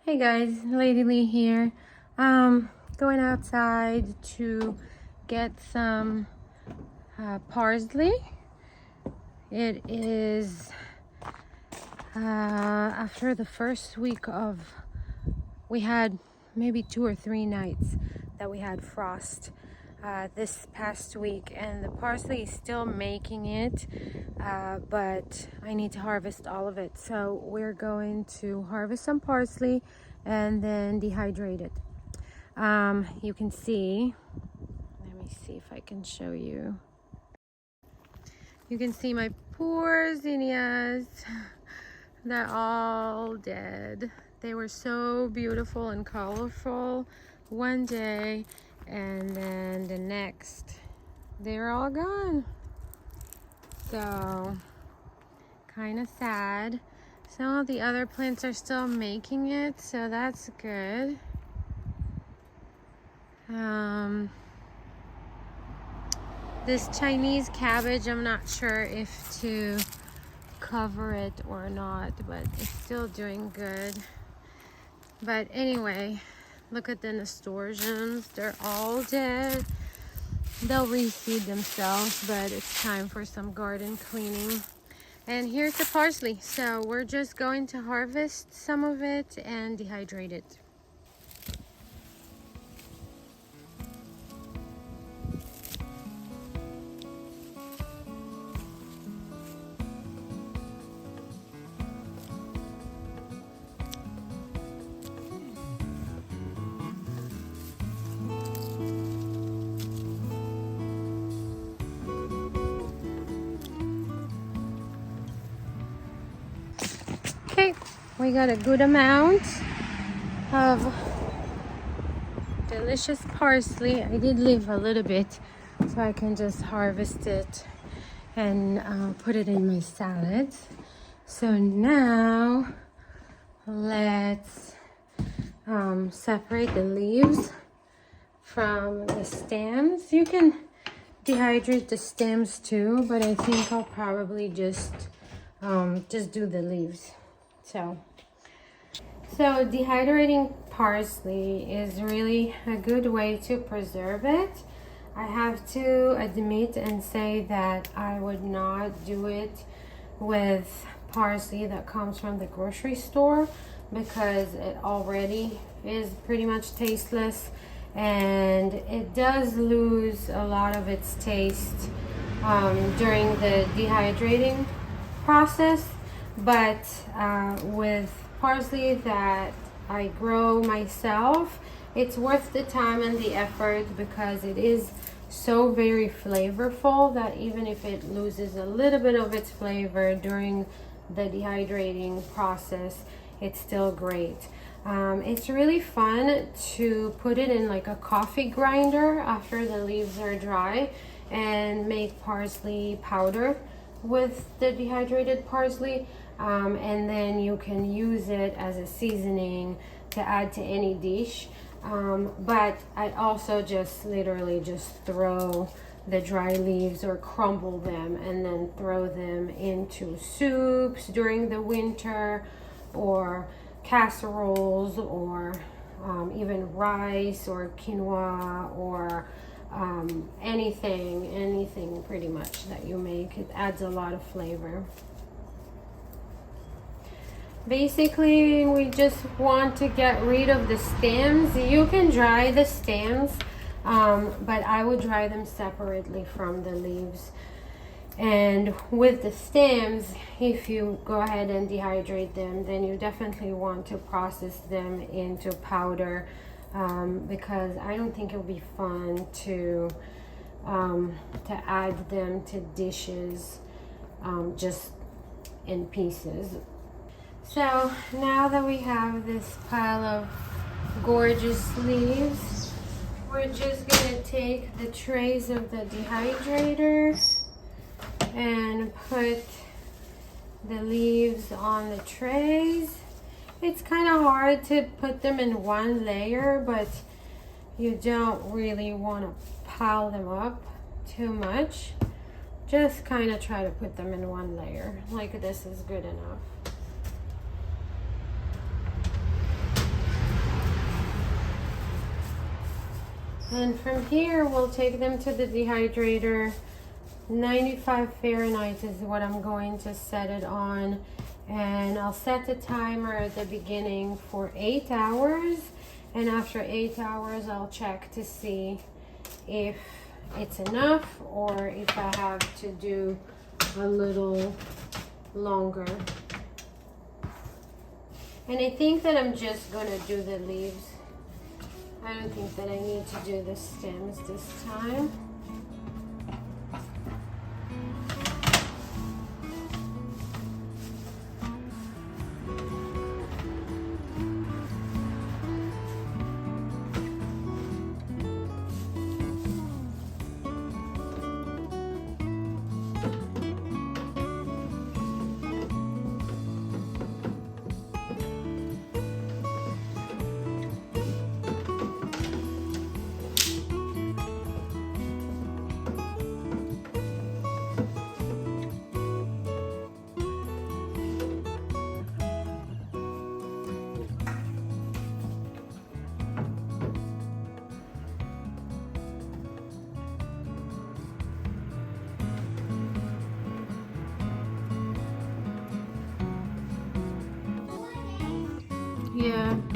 Hey guys, Lady Lee here. Going outside to get some parsley. It is after the first week of, we had maybe 2 or 3 nights that we had frost this past week, and the parsley is still making it, but I need to harvest all of it. So we're going to harvest some parsley and then dehydrate it. You can see, let me see if I can show you. You can see my poor zinnias. They're all dead. They were so beautiful and colorful one day, and then the next they're all gone. So kind of sad. Some of the other plants are still making it, so that's good. This Chinese cabbage, I'm not sure if to cover it or not, but it's still doing good. But anyway, look at the nasturtiums. They're all dead. They'll reseed themselves, but it's time for some garden cleaning. And here's the parsley. So we're just going to harvest some of it and dehydrate it. Okay, we got a good amount of delicious parsley. I did leave a little bit so I can just harvest it and put it in my salads. So now let's separate the leaves from the stems. You can dehydrate the stems too, but I think I'll probably just do the leaves. So dehydrating parsley is really a good way to preserve it. I have to admit and say that I would not do it with parsley that comes from the grocery store, because it already is pretty much tasteless, and it does lose a lot of its taste during the dehydrating process. But with parsley that I grow myself, it's worth the time and the effort, because it is so very flavorful that even if it loses a little bit of its flavor during the dehydrating process, it's still great. It's really fun to put it in like a coffee grinder after the leaves are dry and make parsley powder with the dehydrated parsley, and then you can use it as a seasoning to add to any dish. But I also just literally just throw the dry leaves or crumble them and then throw them into soups during the winter, or casseroles, or even rice or quinoa, or anything pretty much that you make. It adds a lot of flavor. Basically, we just want to get rid of the stems. You can dry the stems, but I would dry them separately from the leaves. And with the stems, if you go ahead and dehydrate them, then you definitely want to process them into powder, because I don't think it would be fun to add them to dishes just in pieces. So now that we have this pile of gorgeous leaves, we're just gonna take the trays of the dehydrator and put the leaves on the trays. It's kind of hard to put them in one layer, but you don't really want to pile them up too much. Just kind of try to put them in one layer. Like this is good enough. And from here, we'll take them to the dehydrator. 95 Fahrenheit is what I'm going to set it on. And I'll set the timer at the beginning for 8 hours. And after 8 hours, I'll check to see if it's enough or if I have to do a little longer. And I think that I'm just gonna do the leaves. I don't think that I need to do the stems this time. Yeah.